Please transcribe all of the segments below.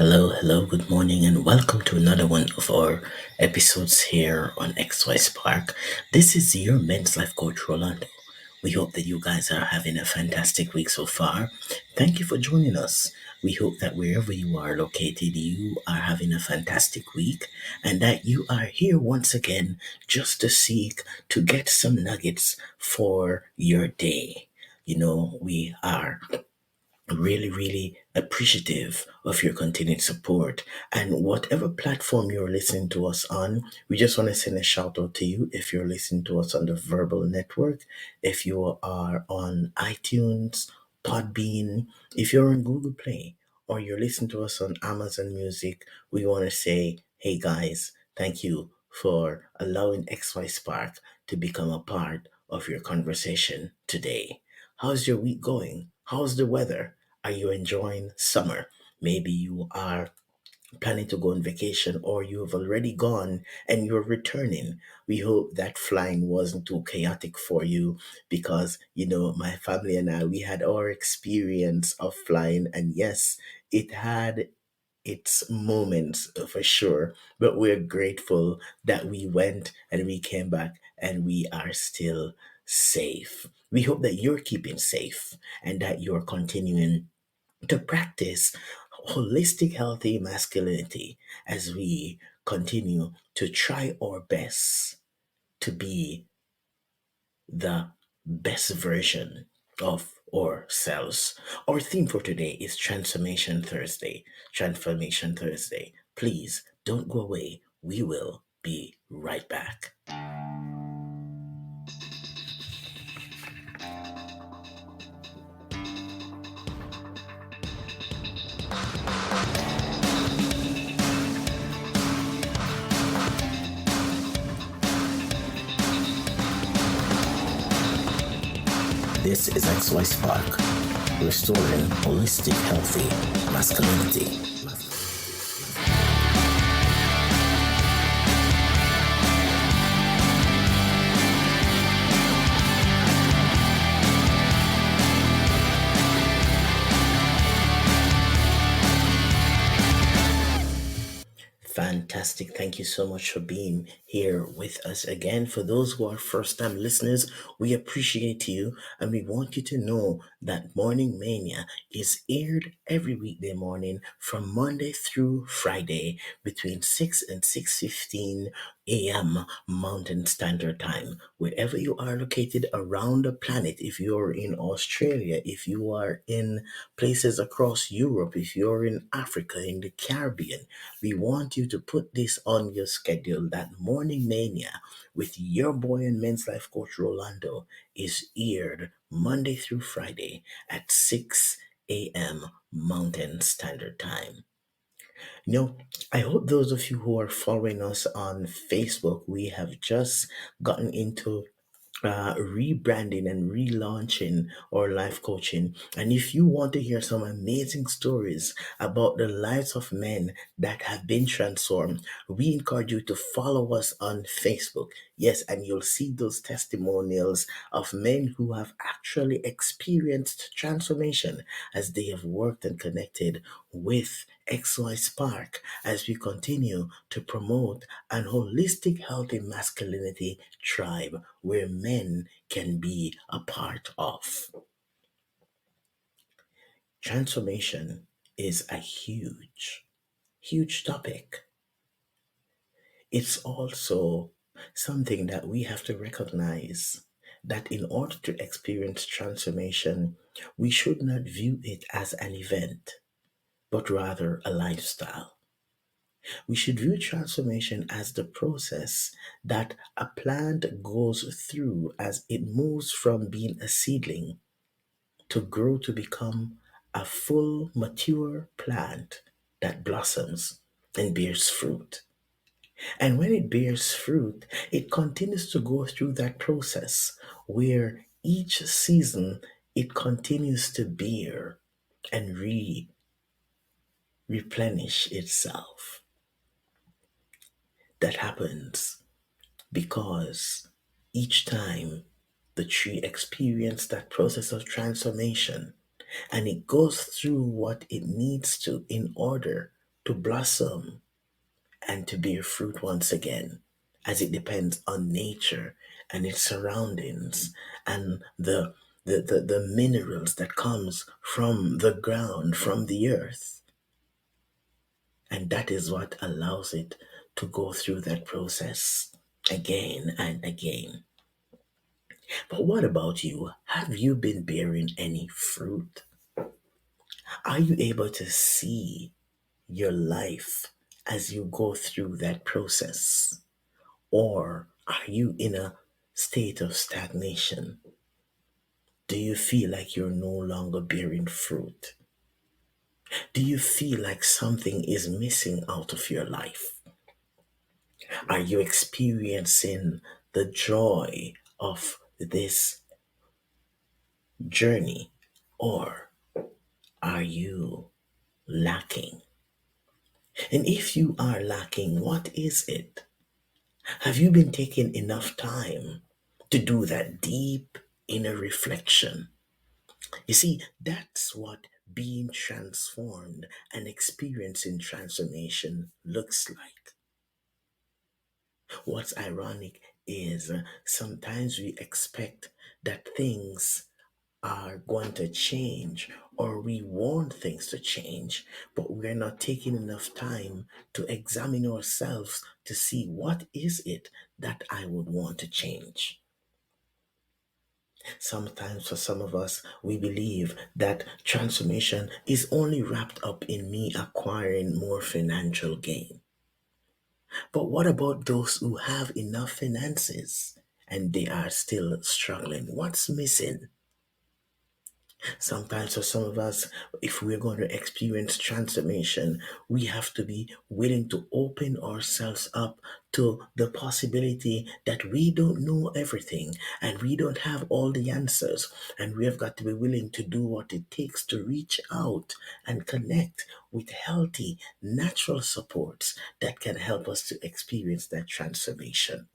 Hello, good morning, and welcome to another one of our episodes here on XY Spark. This is your men's life coach, Rolando. We hope that you guys are having a fantastic week so far. Thank you for joining us. We hope that wherever you are located, you are having a fantastic week and that you are here once again just to seek to get some nuggets for your day. We are really appreciative of your continued support. And whatever platform you're listening to us on, we just want to send a shout out to you if you're listening to us on the Verbal Network, if you are on iTunes, Podbean, if you're on Google Play, or you're listening to us on Amazon Music, we want to say, hey guys, thank you for allowing XY Spark to become a part of your conversation today. How's your week going? How's the weather? Are you enjoying summer? Maybe you are planning to go on vacation or you have already gone and you're returning. We hope that flying wasn't too chaotic for you because, my family and I, we had our experience of flying, and yes, it had its moments for sure, but we're grateful that we went and we came back and we are still safe. We hope that you're keeping safe and that you're continuing to practice holistic, healthy masculinity as we continue to try our best to be the best version of ourselves. Our theme for today is Transformation Thursday. Transformation Thursday. Please don't go away. We will be right back. This is XY Spark, restoring holistic, healthy masculinity. Fantastic. Thank you so much for being here with us again. For those who are first time listeners, we appreciate you and we want you to know that Morning Mania is aired every weekday morning from Monday through Friday between 6 and 6:15 a.m. Mountain Standard Time. Wherever you are located around the planet, if you're in Australia, if you are in places across Europe, if you're in Africa, in the Caribbean, we want you to put this on your schedule that Morning Mania with your boy and men's life coach Rolando is aired Monday through Friday at 6 a.m. Mountain Standard Time. You know, I hope those of you who are following us on Facebook, we have just gotten into rebranding and relaunching our life coaching. And if you want to hear some amazing stories about the lives of men that have been transformed, we encourage you to follow us on Facebook. Yes, and you'll see those testimonials of men who have actually experienced transformation as they have worked and connected with XY Spark as we continue to promote an holistic, healthy masculinity tribe where men can be a part of. Transformation is a huge topic. It's also something that we have to recognize that in order to experience transformation, we should not view it as an event, but rather a lifestyle. We should view transformation as the process that a plant goes through as it moves from being a seedling to grow to become a full, mature plant that blossoms and bears fruit. And when it bears fruit, it continues to go through that process where each season it continues to bear and replenish itself. That happens because each time the tree experiences that process of transformation and it goes through what it needs to in order to blossom and to bear fruit once again, as it depends on nature and its surroundings and the minerals that comes from the ground, from the earth. And that is what allows it to go through that process again and again. But what about you? Have you been bearing any fruit? Are you able to see your life as you go through that process? Or are you in a state of stagnation? Do you feel like you're no longer bearing fruit? Do you feel like something is missing out of your life? Are you experiencing the joy of this journey? Or are you lacking? And if you are lacking, what is it? Have you been taking enough time to do that deep inner reflection? You see, that's what being transformed and experiencing transformation looks like. What's ironic is sometimes we expect that things are going to change or we want things to change, but we're not taking enough time to examine ourselves to see what is it that I would want to change. Sometimes, for some of us, we believe that transformation is only wrapped up in me acquiring more financial gain. But what about those who have enough finances and they are still struggling? What's missing? Sometimes, for some of us, if we're going to experience transformation, we have to be willing to open ourselves up to the possibility that we don't know everything and we don't have all the answers. And we have got to be willing to do what it takes to reach out and connect with healthy, natural supports that can help us to experience that transformation.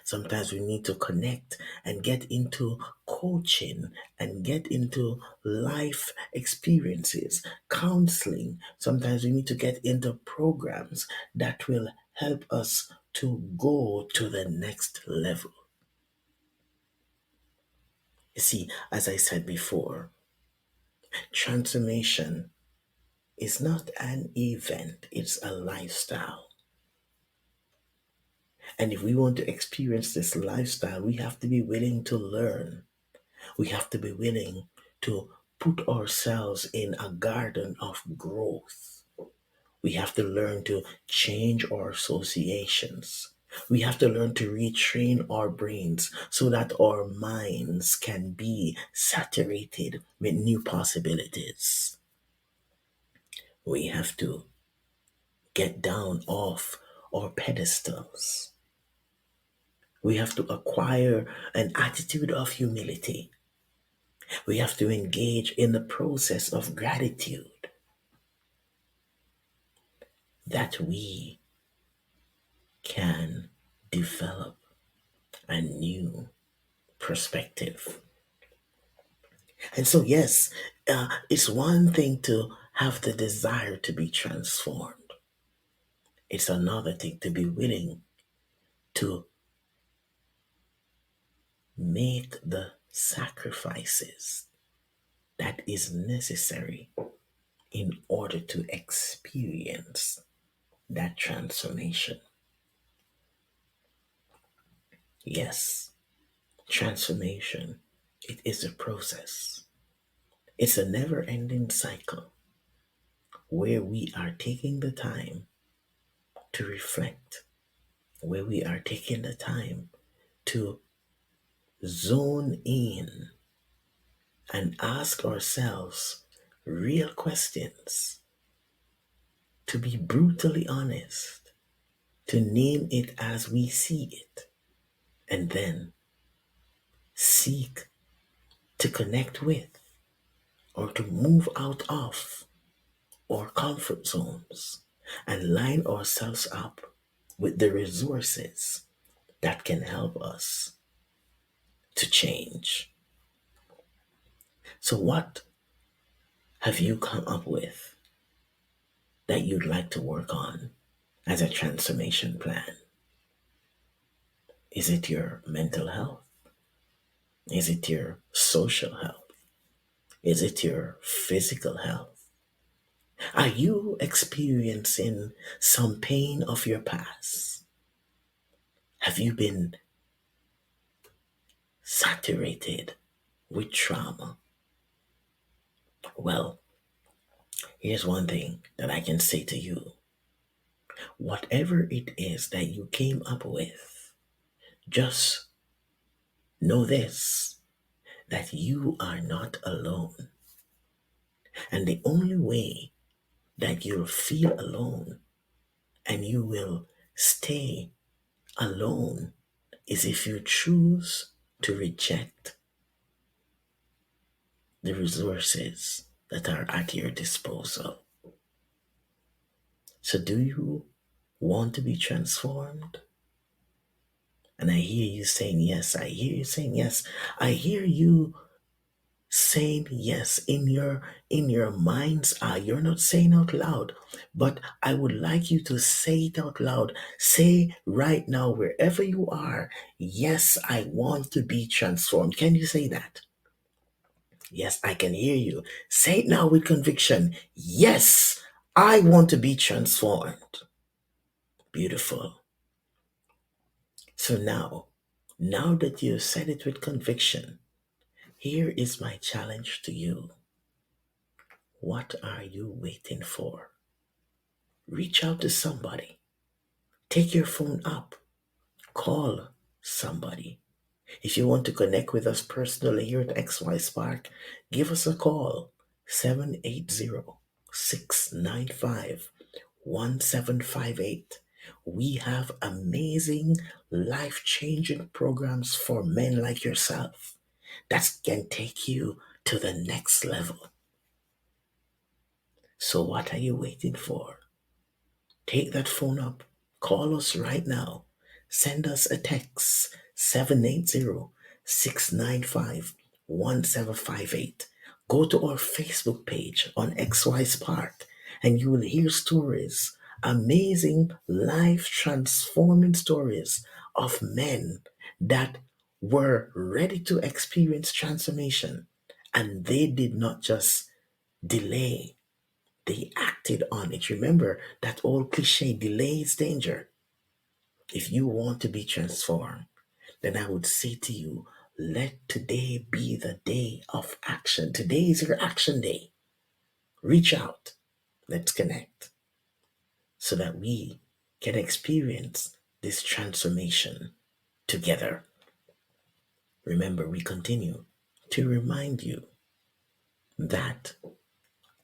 Sometimes we need to connect and get into coaching and get into life experiences, counseling. Sometimes we need to get into programs that will help us to go to the next level. You see, as I said before, transformation is not an event, it's a lifestyle. And if we want to experience this lifestyle, we have to be willing to learn. We have to be willing to put ourselves in a garden of growth. We have to learn to change our associations. We have to learn to retrain our brains so that our minds can be saturated with new possibilities. We have to get down off our pedestals. We have to acquire an attitude of humility. We have to engage in the process of gratitude that we can develop a new perspective. And so, yes, it's one thing to have the desire to be transformed, it's another thing to be willing to make the sacrifices that is necessary in order to experience that transformation. Yes, transformation, it is a process. It's a never ending cycle where we are taking the time to reflect, where we are taking the time to zone in and ask ourselves real questions, to be brutally honest, to name it as we see it, and then seek to connect with or to move out of our comfort zones and line ourselves up with the resources that can help us to change. So, what have you come up with that you'd like to work on as a transformation plan? Is it your mental health? Is it your social health? Is it your physical health? Are you experiencing some pain of your past? Have you been saturated with trauma? Well, here's one thing that I can say to you. Whatever it is that you came up with, just know this, that you are not alone. And the only way that you'll feel alone and you will stay alone is if you choose to reject the resources that are at your disposal. So, do you want to be transformed? And I hear you saying yes. I hear you saying yes. I hear you saying yes in your mind's eye. You're not saying out loud, but I would like you to say it out loud. Say right now, wherever you are, yes, I want to be transformed. Can you say that? Yes, I can hear you. Say it now with conviction. Yes, I want to be transformed. Beautiful. So now that you've said it with conviction, here is my challenge to you. What are you waiting for? Reach out to somebody. Take your phone up. Call somebody. If you want to connect with us personally here at XY Spark, give us a call. 780-695-1758. We have amazing, life changing programs for men like yourself that can take you to the next level. So, what are you waiting for? Take that phone up. Call us right now. Send us a text 780-695-1758. Go to our Facebook page on XY Spark and you will hear stories, amazing life transforming stories of men that were ready to experience transformation and they did not just delay, they acted on it. Remember that old cliche, delay is danger. If you want to be transformed, then I would say to you, let today be the day of action. Today is your action day. Reach out. Let's connect so that we can experience this transformation together. Remember, we continue to remind you that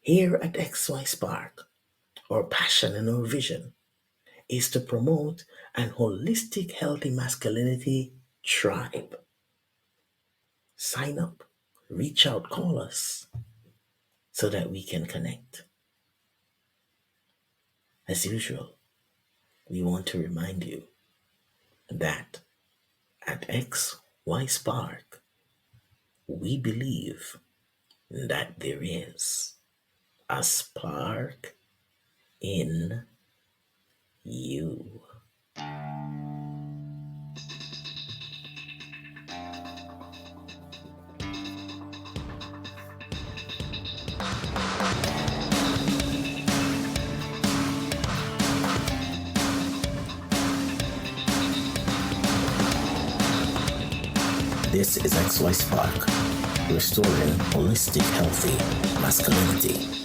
here at XY Spark, our passion and our vision is to promote an holistic, healthy masculinity tribe. Sign up, reach out, call us so that we can connect. As usual, we want to remind you that at XY Spark, we believe that there is a spark in you. This is XY Spark, restoring holistic, healthy masculinity.